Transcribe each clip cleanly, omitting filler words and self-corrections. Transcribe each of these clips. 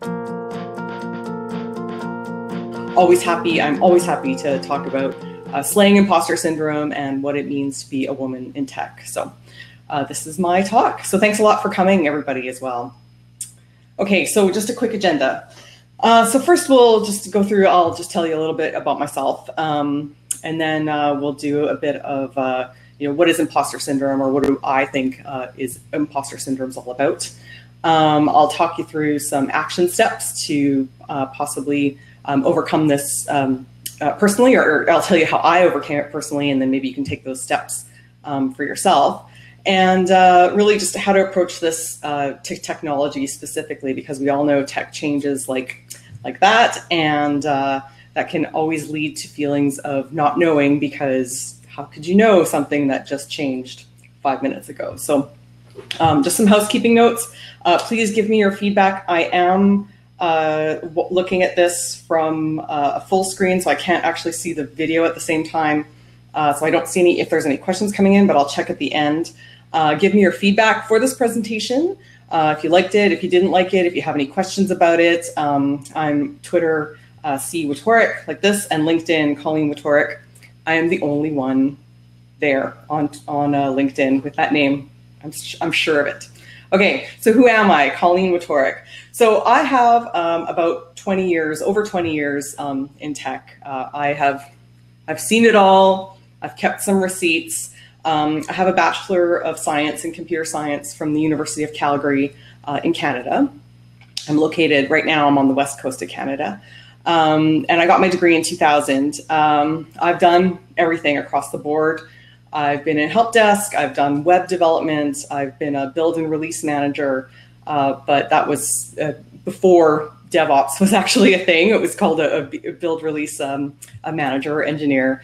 I'm always happy to talk about slaying imposter syndrome and what it means to be a woman in tech. So this is my talk. So thanks a lot for coming, everybody, as well. Okay, so just a quick agenda. So first we'll just go through, I'll just tell you a little bit about myself. And then we'll do a bit of, what is imposter syndrome, or what do I think is imposter syndrome is all about. I'll talk you through some action steps to possibly overcome this personally, or I'll tell you how I overcame it personally, and then maybe you can take those steps for yourself. And really just how to approach this technology specifically, because we all know tech changes like that, and that can always lead to feelings of not knowing, because how could you know something that just changed 5 minutes ago? So just some housekeeping notes. Please give me your feedback. I am looking at this from a full screen, so I can't actually see the video at the same time. So I don't see if there's any questions coming in, but I'll check at the end. Give me your feedback for this presentation. If you liked it, if you didn't like it, if you have any questions about it. I'm Twitter, C. Wtorek, like this, and LinkedIn, Colleen Wtorek. I am the only one there on LinkedIn with that name. I'm sure of it. Okay, so who am I? Colleen Wtorek. So I have about 20 years, over 20 years in tech. I've seen it all. I've kept some receipts. I have a Bachelor of Science in Computer Science from the University of Calgary in Canada. I'm located, right now I'm on the west coast of Canada. And I got my degree in 2000. I've done everything across the board. I've been in help desk, I've done web development, I've been a build and release manager, but that was before DevOps was actually a thing. It was called a build release a manager, engineer,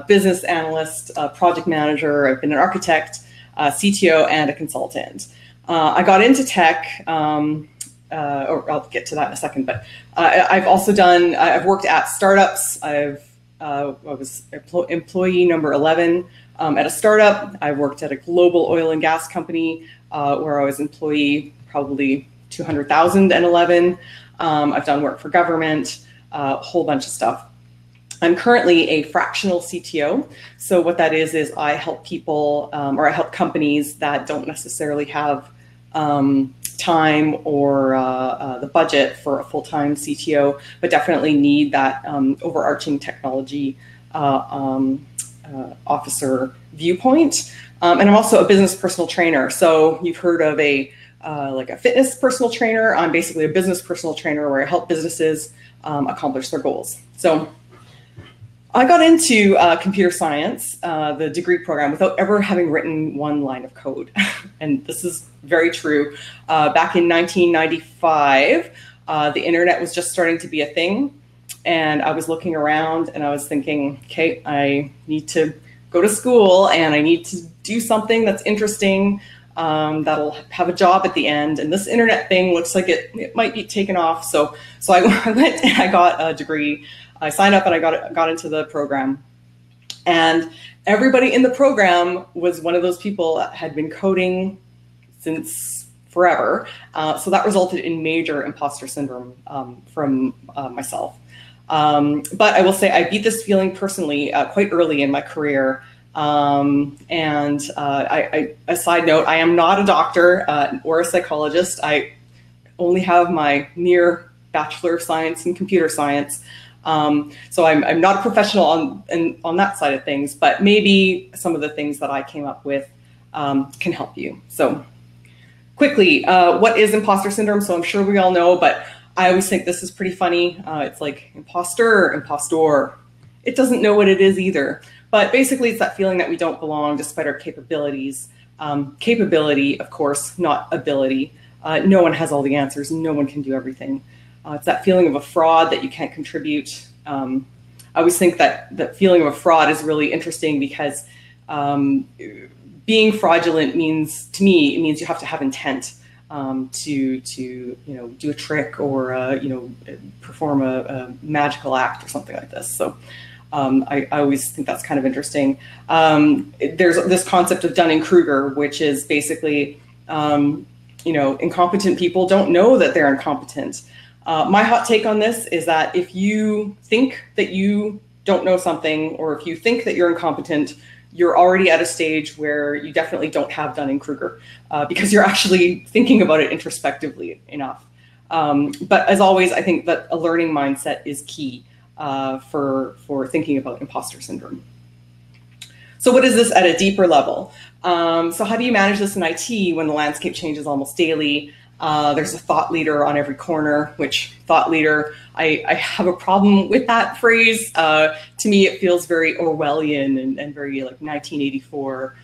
business analyst, project manager. I've been an architect, CTO, and a consultant. I got into tech, or I'll get to that in a second, but I've also I've worked at startups. I was employee number 11 at a startup. I worked at a global oil and gas company where I was employee probably 200,011. I've done work for government, a whole bunch of stuff. I'm currently a fractional CTO. So what that is I help people or I help companies that don't necessarily have time or the budget for a full-time CTO, but definitely need that overarching technology officer viewpoint. And I'm also a business personal trainer. So you've heard of like a fitness personal trainer. I'm basically a business personal trainer where I help businesses accomplish their goals. So I got into computer science, the degree program, without ever having written one line of code. And this is very true. Back in 1995, the internet was just starting to be a thing. And I was looking around and I was thinking, okay, I need to go to school and I need to do something that's interesting, that'll have a job at the end. And this internet thing looks like it might be taken off. So I went and I got a degree. I signed up and I got into the program. And everybody in the program was one of those people that had been coding since forever. So that resulted in major imposter syndrome from myself. But I will say I beat this feeling personally quite early in my career. And a side note, I am not a doctor or a psychologist. I only have my near Bachelor of Science in Computer Science. So I'm not a professional on that side of things, but maybe some of the things that I came up with can help you. So quickly, what is imposter syndrome? So I'm sure we all know, but I always think this is pretty funny. It's like imposter, impostor. It doesn't know what it is either. But basically, it's that feeling that we don't belong despite our capabilities. Capability, of course, not ability. No one has all the answers. No one can do everything. It's that feeling of a fraud that you can't contribute. I always think that feeling of a fraud is really interesting because being fraudulent means, to me, it means you have to have intent to do a trick or perform a magical act or something like this. So I always think that's kind of interesting. There's this concept of Dunning-Kruger, which is basically incompetent people don't know that they're incompetent. My hot take on this is that if you think that you don't know something, or if you think that you're incompetent, you're already at a stage where you definitely don't have Dunning-Kruger, because you're actually thinking about it introspectively enough. But as always, I think that a learning mindset is key for thinking about imposter syndrome. So what is this at a deeper level? So how do you manage this in IT when the landscape changes almost daily? There's a thought leader on every corner, which thought leader, I have a problem with that phrase. To me, it feels very Orwellian and very like 1984,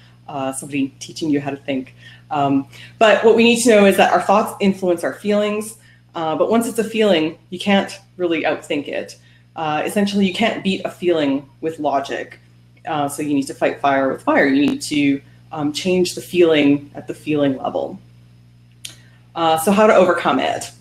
somebody teaching you how to think. But what we need to know is that our thoughts influence our feelings. But once it's a feeling, you can't really outthink it. Essentially, you can't beat a feeling with logic. So you need to fight fire with fire. You need to change the feeling at the feeling level. So how to overcome it.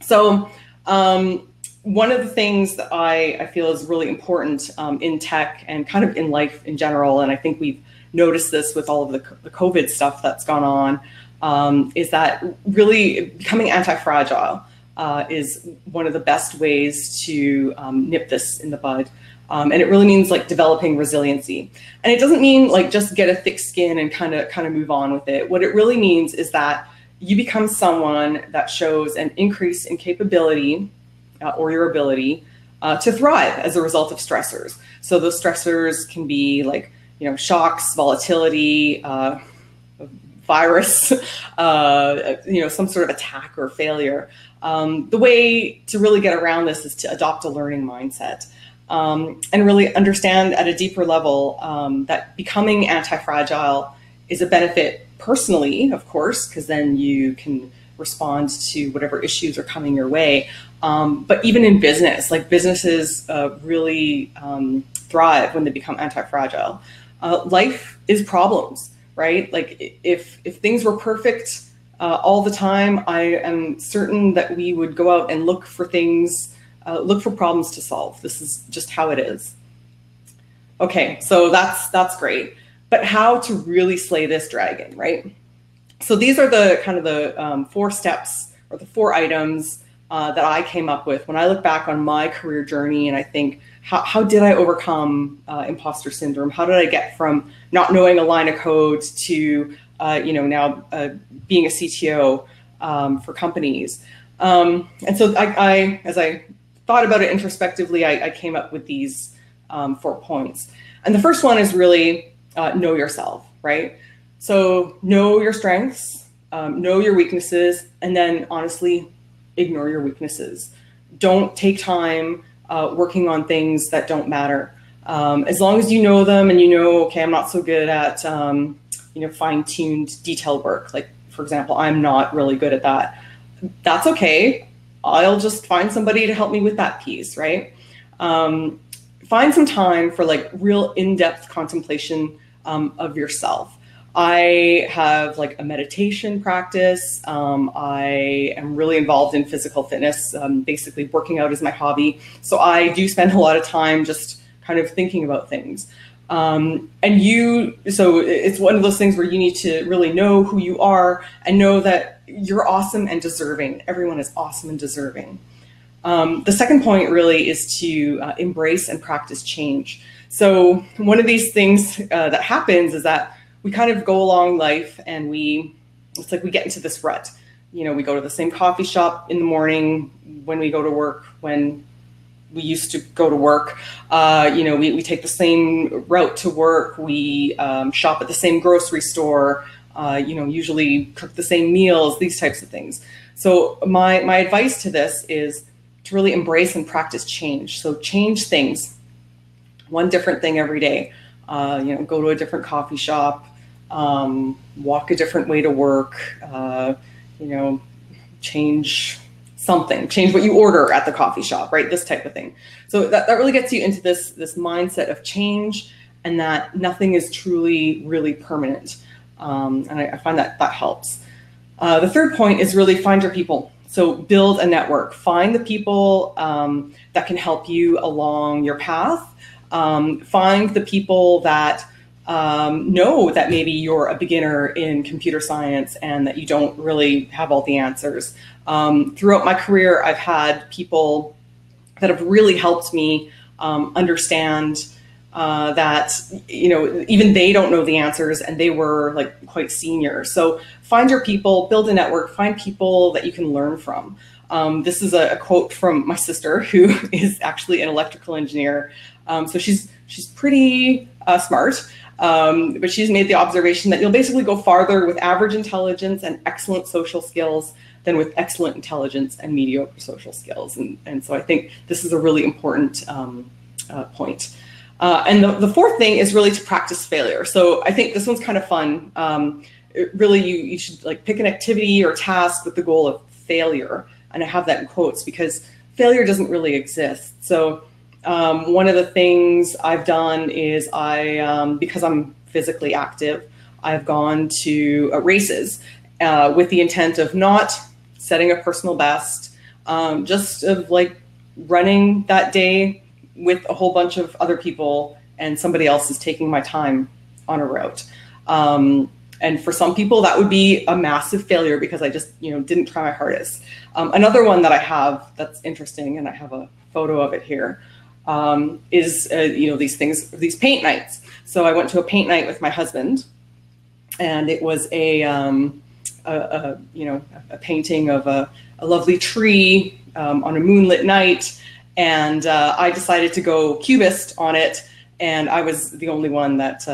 So one of the things that I feel is really important in tech and kind of in life in general, and I think we've noticed this with all of the COVID stuff that's gone on, is that really becoming anti-fragile is one of the best ways to nip this in the bud. And it really means like developing resiliency. And it doesn't mean like just get a thick skin and kind of move on with it. What it really means is that you become someone that shows an increase in capability or your ability to thrive as a result of stressors. So those stressors can be like, shocks, volatility, virus, some sort of attack or failure. The way to really get around this is to adopt a learning mindset and really understand at a deeper level that becoming anti-fragile is a benefit personally, of course, because then you can respond to whatever issues are coming your way. But even in business, like businesses really thrive when they become anti-fragile. Life is problems, right? Like if things were perfect all the time, I am certain that we would go out and look for things, look for problems to solve. This is just how it is. Okay, so that's great. But how to really slay this dragon, right? So these are the kind of the 4 steps or the 4 items that I came up with when I look back on my career journey, and I think, how did I overcome imposter syndrome? How did I get from not knowing a line of code to now being a CTO for companies? And so as I thought about it introspectively, I came up with these 4 points. And the first one is really know yourself, right? So know your strengths, know your weaknesses, and then honestly, ignore your weaknesses. Don't take time working on things that don't matter. As long as you know them and okay, I'm not so good at, fine-tuned detail work. Like, for example, I'm not really good at that. That's okay. I'll just find somebody to help me with that piece, right? Find some time for like real in-depth contemplation of yourself. I have like a meditation practice. I am really involved in physical fitness. Basically working out is my hobby. So I do spend a lot of time just kind of thinking about things. So it's one of those things where you need to really know who you are and know that you're awesome and deserving. Everyone is awesome and deserving. The second point really is to embrace and practice change. So one of these things that happens is that we kind of go along life and it's like we get into this rut. We go to the same coffee shop in the morning when we go to work, when we used to go to work. We take the same route to work. We shop at the same grocery store, usually cook the same meals, these types of things. So my advice to this is to really embrace and practice change. So change things, one different thing every day. Go to a different coffee shop, walk a different way to work, change something, change what you order at the coffee shop, right? This type of thing. So that really gets you into this mindset of change and that nothing is truly, really permanent. And I find that helps. The third point is really find your people. So build a network, find the people that can help you along your path. Find the people that know that maybe you're a beginner in computer science and that you don't really have all the answers. Throughout my career, I've had people that have really helped me understand that, you know, even they don't know the answers, and they were like quite senior. So find your people, build a network, find people that you can learn from. This is a quote from my sister, who is actually an electrical engineer. So she's pretty smart, but she's made the observation that you'll basically go farther with average intelligence and excellent social skills than with excellent intelligence and mediocre social skills. And so I think this is a really important point. And the fourth thing is really to practice failure. So I think this one's kind of fun. Really, you should like pick an activity or task with the goal of failure. And I have that in quotes because failure doesn't really exist. So one of the things I've done is because I'm physically active, I've gone to races with the intent of not setting a personal best, just of like running that day with a whole bunch of other people, and somebody else is taking my time on a route. And for some people that would be a massive failure because I just, you know, didn't try my hardest. Another one that I have that's interesting, and I have a photo of it here, is, you know, these paint nights. So I went to a paint night with my husband, and it was a painting of a lovely tree on a moonlit night. And I decided to go cubist on it. And I was the only one that,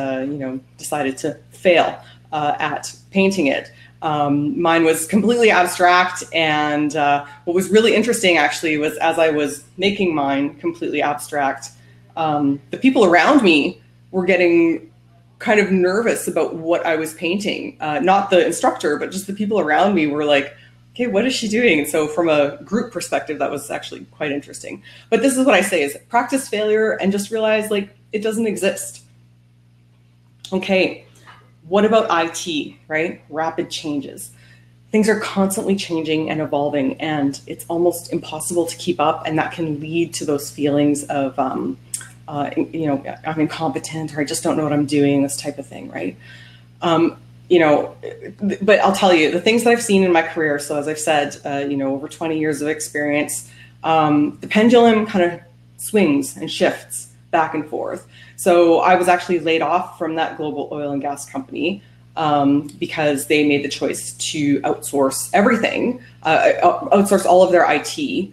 decided to fail at painting it. Mine was completely abstract. And what was really interesting, actually, was as I was making mine completely abstract, the people around me were getting kind of nervous about what I was painting. Not the instructor, but just the people around me were like, okay, what is she doing? And so from a group perspective, that was actually quite interesting. But this is what I say is practice failure and just realize like it doesn't exist. Okay, what about IT, right? Rapid changes. Things are constantly changing and evolving, and it's almost impossible to keep up, and that can lead to those feelings of, I'm incompetent, or I just don't know what I'm doing, this type of thing, right? But I'll tell you, the things that I've seen in my career, so as I've said, over 20 years of experience, the pendulum kind of swings and shifts back and forth. So I was actually laid off from that global oil and gas company because they made the choice to outsource everything, outsource all of their IT,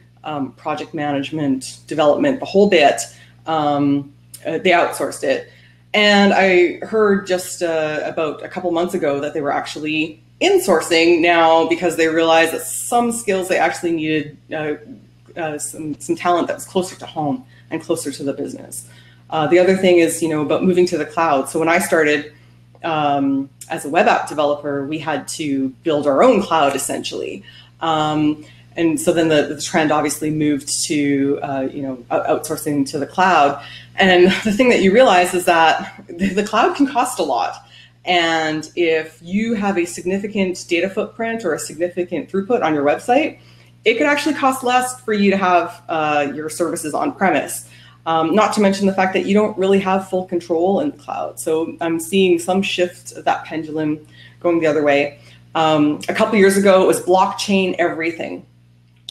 project management, development, the whole bit. They outsourced it. And I heard just about a couple months ago that they were actually insourcing now because they realized that some skills they actually needed some talent that was closer to home and closer to the business. The other thing is, about moving to the cloud. So when I started as a web app developer, we had to build our own cloud essentially. And so then the trend obviously moved to, outsourcing to the cloud. And the thing that you realize is that the cloud can cost a lot. And if you have a significant data footprint or a significant throughput on your website, it could actually cost less for you to have your services on premise. Not to mention the fact that you don't really have full control in the cloud. So I'm seeing some shift of that pendulum going the other way. A couple years ago, it was blockchain everything.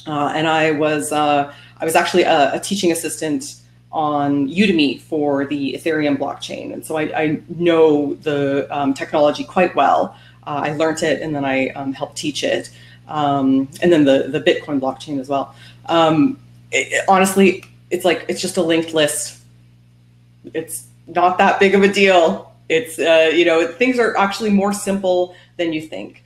And I was actually a teaching assistant on Udemy for the Ethereum blockchain. And so I know the technology quite well. I learned it and then I helped teach it. And then the Bitcoin blockchain as well. Honestly, it's just a linked list. It's not that big of a deal. It's, things are actually more simple than you think.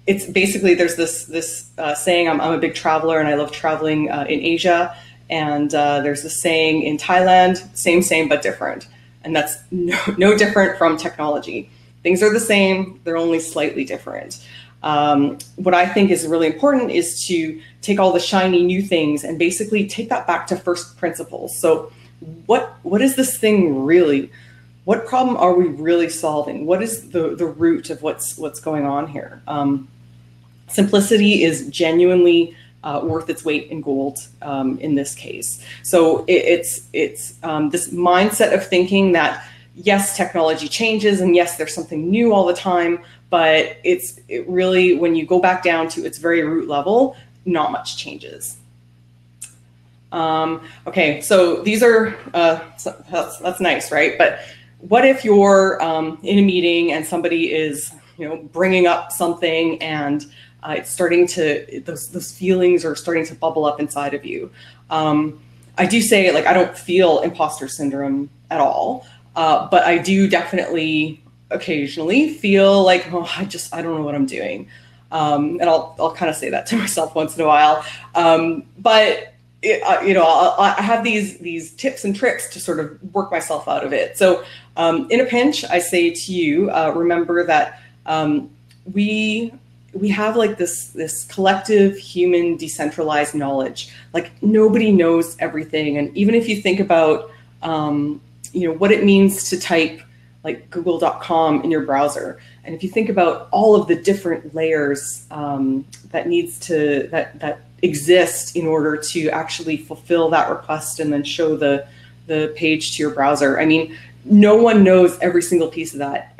It's basically, there's this saying, I'm a big traveler and I love traveling in Asia. And there's this saying in Thailand, same, but different. And that's no different from technology. Things are the same, they're only slightly different. What I think is really important is to take all the shiny new things and basically take that back to first principles. So what is this thing really? What problem are we really solving? What is the root of what's going on here? Simplicity is genuinely worth its weight in gold in this case. So it's this mindset of thinking that yes, technology changes, and yes, there's something new all the time, but it really, when you go back down to its very root level, not much changes. Okay, so these are, that's nice, right? But what if you're in a meeting and somebody is, bringing up something and it's starting to, those feelings are starting to bubble up inside of you. I do say, like, I don't feel imposter syndrome at all, but I do definitely occasionally feel like, oh, I don't know what I'm doing. And I'll kind of say that to myself once in a while. But I have these tips and tricks to sort of work myself out of it. So in a pinch, I say to you, remember that we have like this collective human decentralized knowledge. Like, nobody knows everything. And even if you think about, what it means to type like google.com in your browser, and if you think about all of the different layers that exist in order to actually fulfill that request and then show the page to your browser. I mean, no one knows every single piece of that.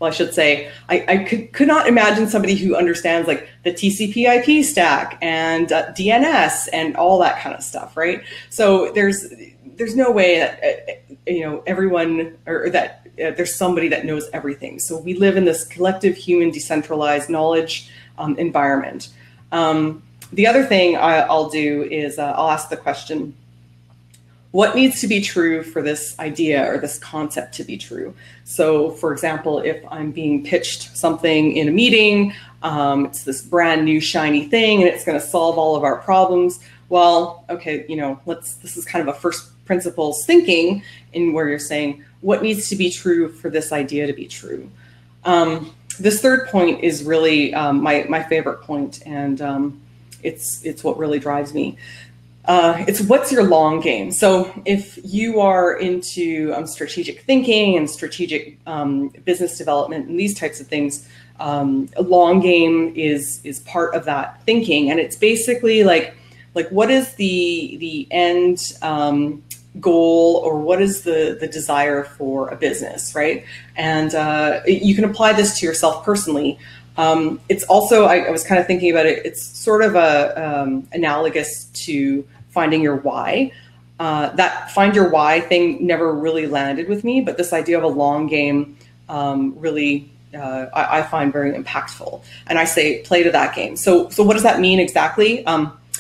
I should say, I could not imagine somebody who understands like the TCP/IP stack and DNS and all that kind of stuff, right? So there's no way that everyone, or that there's somebody that knows everything. So we live in this collective human decentralized knowledge environment. The other thing I'll do is I'll ask the question, what needs to be true for this idea or this concept to be true? So for example, if I'm being pitched something in a meeting, it's this brand new shiny thing and it's going to solve all of our problems. Well, okay, this is kind of a first principles thinking, in where you're saying, what needs to be true for this idea to be true? This third point is really my favorite point, and it's what really drives me. It's what's your long game. So if you are into strategic thinking and strategic business development and these types of things, a long game is part of that thinking, and it's basically like what is the end goal, or what is the desire for a business, right? And you can apply this to yourself personally. It's also, I was kind of thinking about it, it's sort of analogous to finding your why. That find your why thing never really landed with me, but this idea of a long game really I find very impactful. And I say play to that game. So what does that mean exactly?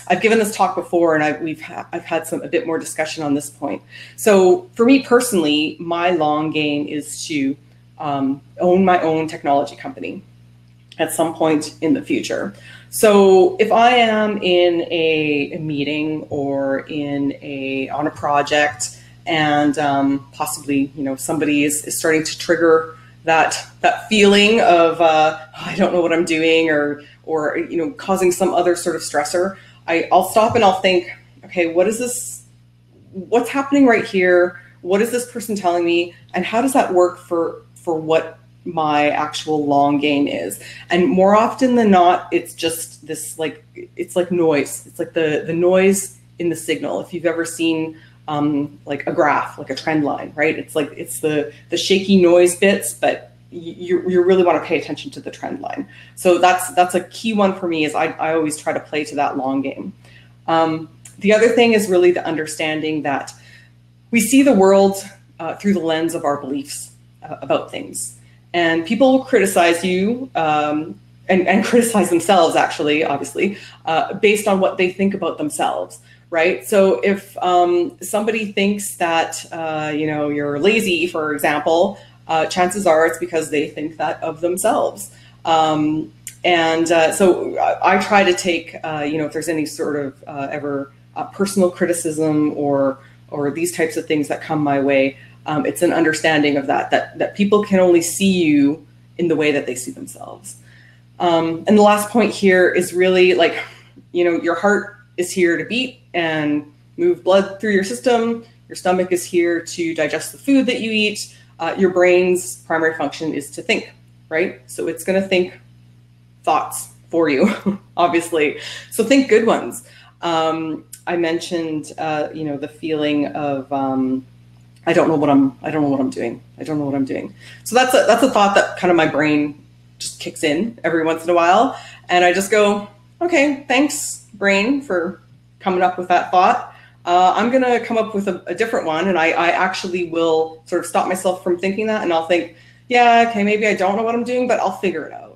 I've given this talk before, and I've had a bit more discussion on this point. So for me personally, my long game is to own my own technology company at some point in the future. So if I am in a meeting or on a project, and possibly somebody is starting to trigger that feeling of I don't know what I'm doing, or causing some other sort of stressor, I'll stop and I'll think, okay, what's happening right here? What is this person telling me? And how does that work for what my actual long game is? And more often than not, it's just this, it's like noise. It's like the noise in the signal. If you've ever seen like a graph, like a trend line, right? It's the shaky noise bits, but you really want to pay attention to the trend line. So that's a key one for me, is I always try to play to that long game. The other thing is really the understanding that we see the world through the lens of our beliefs about things. And people will criticize you and criticize themselves, actually, obviously, based on what they think about themselves, right? So if somebody thinks that, you're lazy, for example, chances are it's because they think that of themselves. So I try to take, if there's any sort of ever personal criticism or these types of things that come my way, it's an understanding of that people can only see you in the way that they see themselves. And the last point here is really your heart is here to beat and move blood through your system. Your stomach is here to digest the food that you eat. Your brain's primary function is to think, right? So it's going to think thoughts for you, obviously. So think good ones. I mentioned, the feeling of I don't know what I'm doing. I don't know what I'm doing. So that's a thought that kind of my brain just kicks in every once in a while. And I just go, okay, thanks brain for coming up with that thought. I'm going to come up with a different one. And I actually will sort of stop myself from thinking that. And I'll think, yeah, okay, maybe I don't know what I'm doing, but I'll figure it out.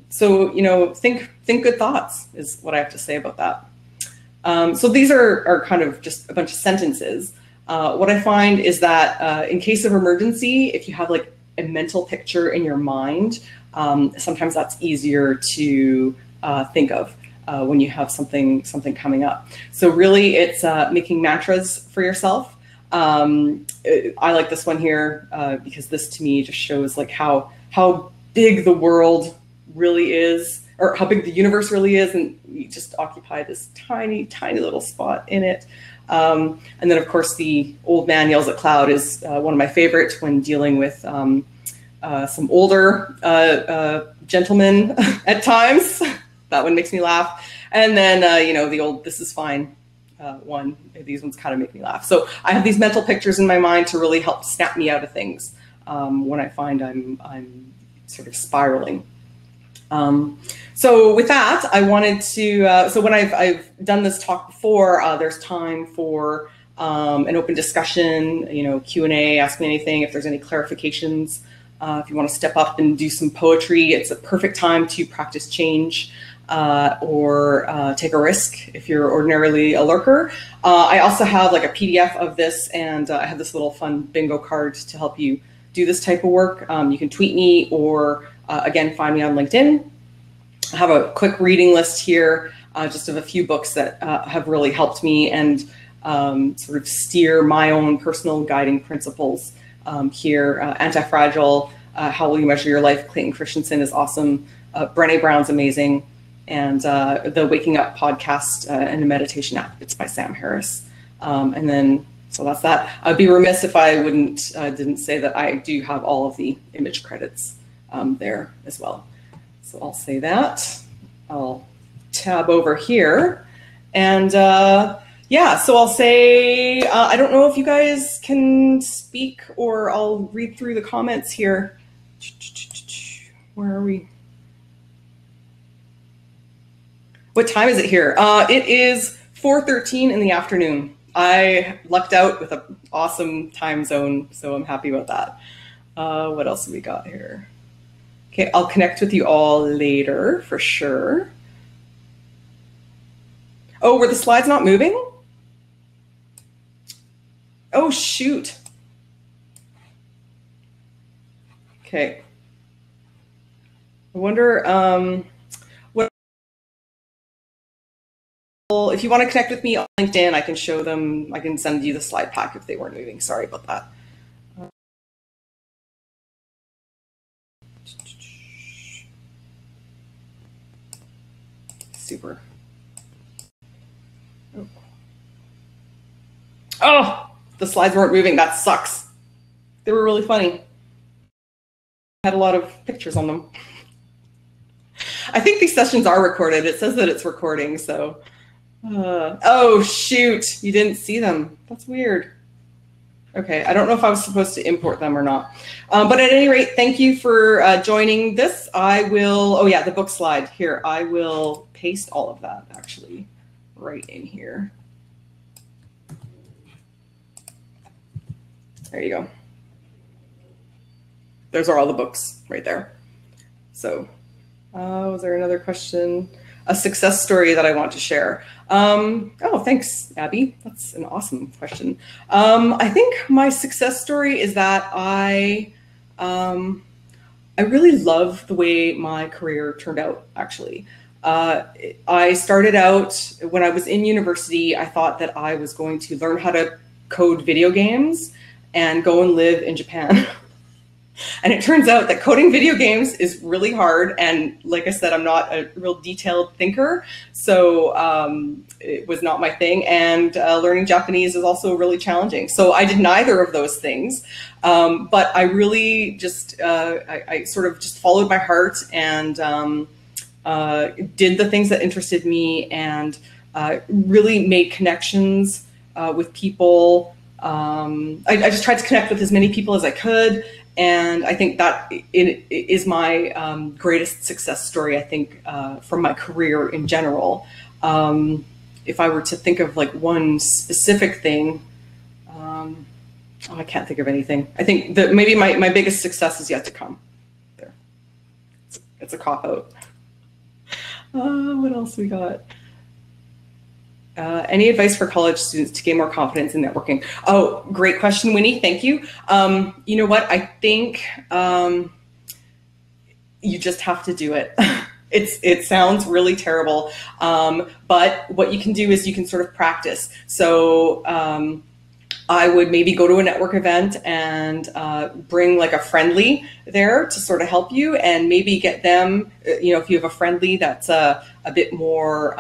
So, you know, think good thoughts is what I have to say about that. So these are kind of just a bunch of sentences. What I find is that in case of emergency, if you have like a mental picture in your mind, sometimes that's easier to think of when you have something coming up. So really it's making mantras for yourself. I like this one here because this to me just shows like how big the world really is, or how big the universe really is, and we just occupy this tiny little spot in it. And then of course the old man yells at cloud is one of my favorites when dealing with some older gentlemen at times. That one makes me laugh. And then you know, the old this is fine one. These ones kind of make me laugh. So I have these mental pictures in my mind to really help snap me out of things when I find I'm sort of spiraling. So with that, I wanted to, so when I've done this talk before, there's time for an open discussion, you know, Q&A, ask me anything, if there's any clarifications, if you want to step up and do some poetry, it's a perfect time to practice change or take a risk if you're ordinarily a lurker. I also have like a PDF of this, and I have this little fun bingo card to help you do this type of work. You can tweet me or again, find me on LinkedIn. I have a quick reading list here, just of a few books that have really helped me and sort of steer my own personal guiding principles here. Anti-Fragile, How Will You Measure Your Life? Clayton Christensen is awesome. Brené Brown's amazing. And the Waking Up podcast and a meditation app, it's by Sam Harris. And then, so that's that. I'd be remiss if I didn't say that I do have all of the image credits there as well. So I'll say that. I'll tab over here. And yeah, so I'll say, I don't know if you guys can speak, or I'll read through the comments here. Where are we? What time is it here? It is 4:13 in the afternoon. I lucked out with an awesome time zone, so I'm happy about that. What else have we got here? Okay, I'll connect with you all later for sure. Oh, were the slides not moving? Oh, shoot. Okay. I wonder, if you want to connect with me on LinkedIn, I can show them, I can send you the slide pack if they weren't moving. Sorry about that. Super. Oh, the slides weren't moving. That sucks. They were really funny. I had a lot of pictures on them. I think these sessions are recorded. It says that it's recording, so. Oh, shoot. You didn't see them. That's weird. Okay, I don't know if I was supposed to import them or not. But at any rate, thank you for joining this. I will, oh yeah, the book slide here. I will paste all of that actually right in here. There you go. Those are all the books right there. So, was there another question? A success story that I want to share. Oh, thanks, Abby. That's an awesome question. I think my success story is that I really love the way my career turned out, actually. I started out, when I was in university, I thought that I was going to learn how to code video games and go and live in Japan. And it turns out that coding video games is really hard. And like I said, I'm not a real detailed thinker. So it was not my thing. And learning Japanese is also really challenging. So I did neither of those things. But I really just, I sort of just followed my heart and did the things that interested me and really made connections with people I just tried to connect with as many people as I could. And I think that it is my greatest success story, I think, from my career in general. If I were to think of like one specific thing, I can't think of anything. I think that maybe my biggest success is yet to come. There, it's a cop-out. What else we got? Any advice for college students to gain more confidence in networking? Oh, great question, Winnie. Thank you. You know what? I think you just have to do it. It sounds really terrible, but what you can do is you can sort of practice. So I would maybe go to a network event and bring like a friendly there to sort of help you, and maybe get them, if you have a friendly that's a bit more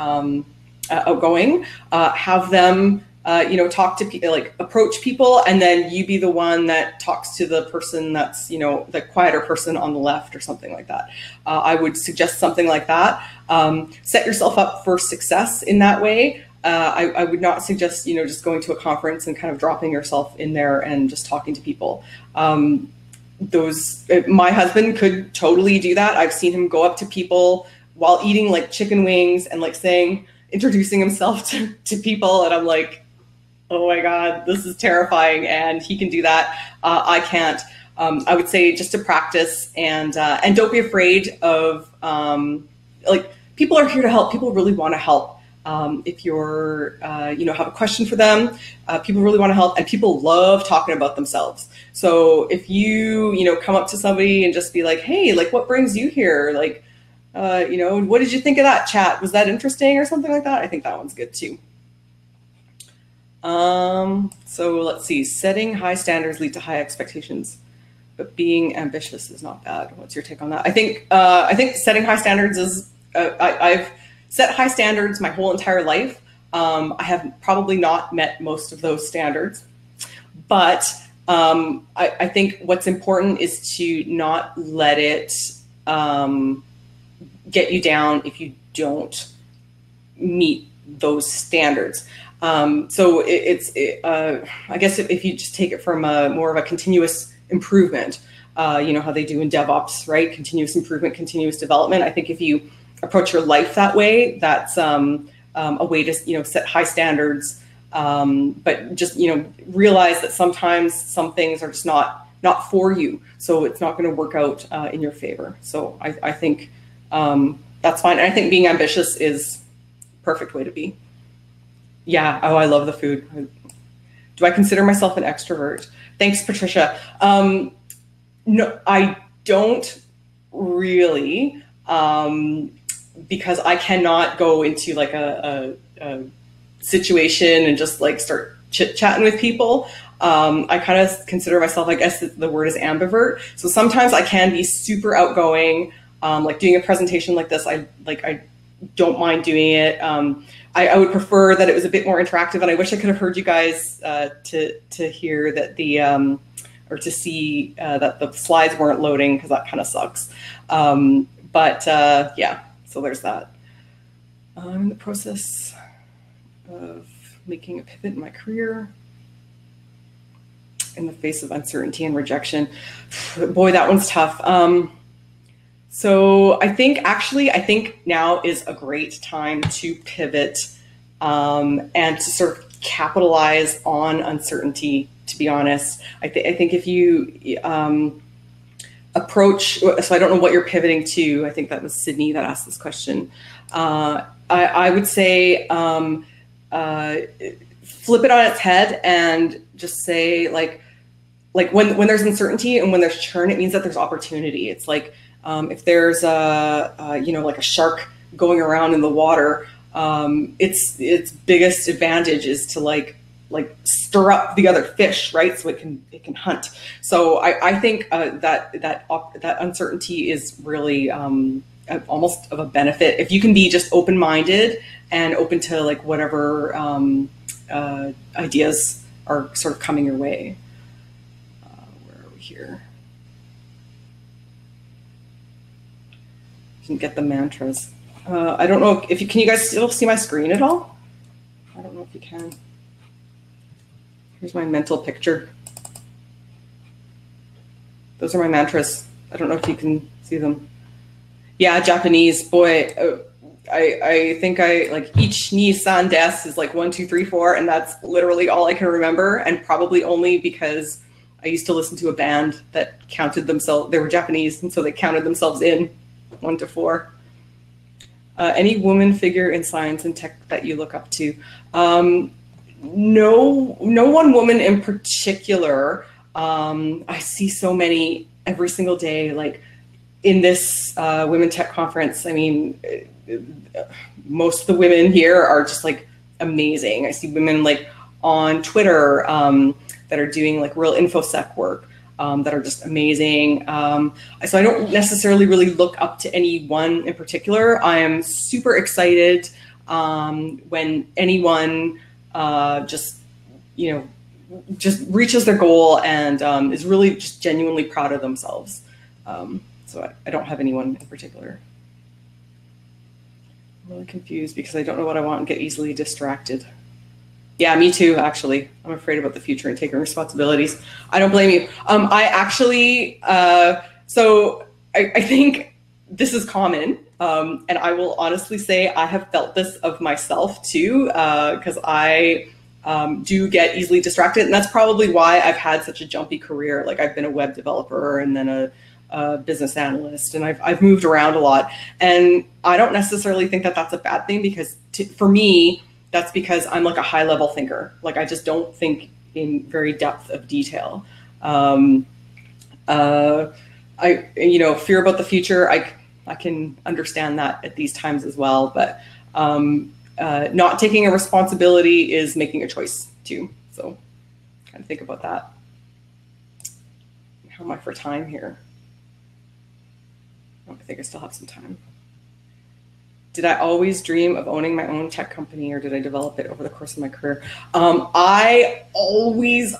outgoing, have them, talk to people, like approach people, and then you be the one that talks to the person that's, the quieter person on the left or something like that. I would suggest something like that. Set yourself up for success in that way. I would not suggest, just going to a conference and kind of dropping yourself in there and just talking to people. My husband could totally do that. I've seen him go up to people while eating like chicken wings and like introducing himself to people. And I'm like, oh my God, this is terrifying. And he can do that. I can't. I would say just to practice and don't be afraid of, people are here to help. People really want to help. If you're, have a question for them, people really want to help, and people love talking about themselves. So if you, come up to somebody and just be like, hey, like, what brings you here? Like, what did you think of that chat? Was that interesting or something like that? I think that one's good too. So let's see, setting high standards lead to high expectations, but being ambitious is not bad. What's your take on that? I think setting high standards is, I've set high standards my whole entire life. I have probably not met most of those standards, but I think what's important is to not let it get you down if you don't meet those standards. So I guess if you just take it from more of a continuous improvement, how they do in DevOps, right? Continuous improvement, continuous development. I think if you approach your life that way, that's a way to set high standards, but just realize that sometimes some things are just not for you, so it's not going to work out in your favor. So I think that's fine. And I think being ambitious is a perfect way to be. Yeah. Oh, I love the food. Do I consider myself an extrovert? Thanks, Patricia. No, I don't really. Because I cannot go into like a situation and just like start chit-chatting with people. I kind of consider myself, I guess the word is ambivert. So sometimes I can be super outgoing, like doing a presentation like this. I don't mind doing it. I would prefer that it was a bit more interactive, and I wish I could have heard you guys to hear that or to see that the slides weren't loading, because that kind of sucks. Yeah. So there's that. I'm in the process of making a pivot in my career in the face of uncertainty and rejection. Boy, that one's tough. So I think now is a great time to pivot and to sort of capitalize on uncertainty, to be honest. I think if you approach, so I don't know what you're pivoting to. I think that was Sydney that asked this question. I would say flip it on its head and just say like when there's uncertainty and when there's churn, it means that there's opportunity. It's like if there's like a shark going around in the water, its biggest advantage is to like stir up the other fish, right? So it can hunt. So I think that uncertainty is really almost of a benefit if you can be just open-minded and open to like whatever ideas are sort of coming your way. Where are we here? You can get the mantras. I don't know can you guys still see my screen at all? I don't know if you can. Here's my mental picture. Those are my mantras. I don't know if you can see them. Yeah, Japanese, boy. I think I like each ni san des is like 1, 2, 3, 4, and that's literally all I can remember, and probably only because I used to listen to a band that counted themselves. They were Japanese, and so they counted themselves in 1 to 4. Any woman figure in science and tech that you look up to? No one woman in particular. I see so many every single day, like in this Women Tech conference. I mean, most of the women here are just like amazing. I see women like on Twitter that are doing like real infosec work that are just amazing. So I don't necessarily really look up to any one in particular. I am super excited when anyone just reaches their goal and is really just genuinely proud of themselves. So I don't have anyone in particular. I'm really confused because I don't know what I want and get easily distracted. Yeah, me too, actually. I'm afraid about the future and taking responsibilities. I don't blame you. I actually, so I think this is common. And I will honestly say I have felt this of myself too, because I do get easily distracted. And that's probably why I've had such a jumpy career. Like I've been a web developer and then a business analyst, and I've moved around a lot. And I don't necessarily think that that's a bad thing, because for me, that's because I'm like a high level thinker. Like I just don't think in very depth of detail. Fear about the future, I can understand that at these times as well, but not taking a responsibility is making a choice too. So kind of think about that. How am I for time here? Oh, I think I still have some time. Did I always dream of owning my own tech company, or did I develop it over the course of my career? I always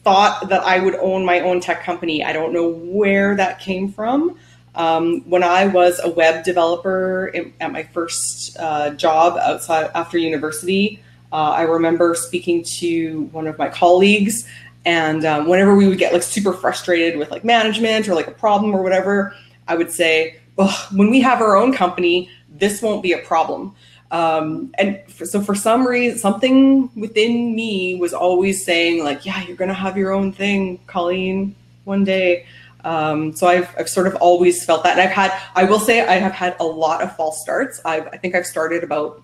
thought that I would own my own tech company. I don't know where that came from. When I was a web developer at my first job after university, I remember speaking to one of my colleagues, and whenever we would get like super frustrated with like management or like a problem or whatever, I would say, oh, when we have our own company, this won't be a problem. So for some reason, something within me was always saying like, yeah, you're going to have your own thing, Colleen, one day. So I've sort of always felt that. And I will say I have had a lot of false starts. I think I've started about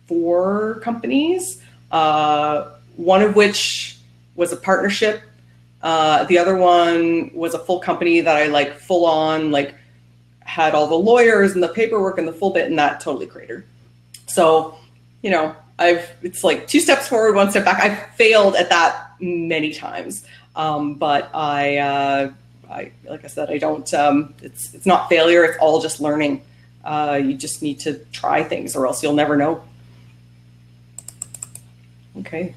4 companies, one of which was a partnership. The other one was a full company that I like full on, like had all the lawyers and the paperwork and the full bit, and that totally cratered. So, it's like 2 steps forward, 1 step back. I've failed at that many times. But I, like I said, I don't, it's not failure. It's all just learning. You just need to try things or else you'll never know. Okay.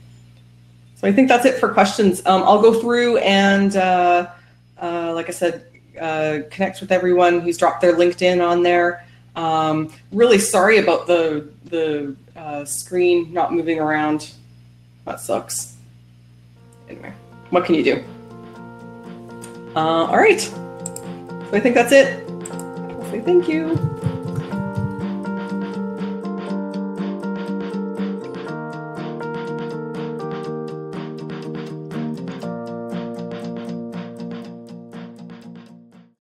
So I think that's it for questions. I'll go through and, like I said, connect with everyone who's dropped their LinkedIn on there. Really sorry about the screen not moving around. That sucks. Anyway, what can you do? All right. So I think that's it. I'll say thank you.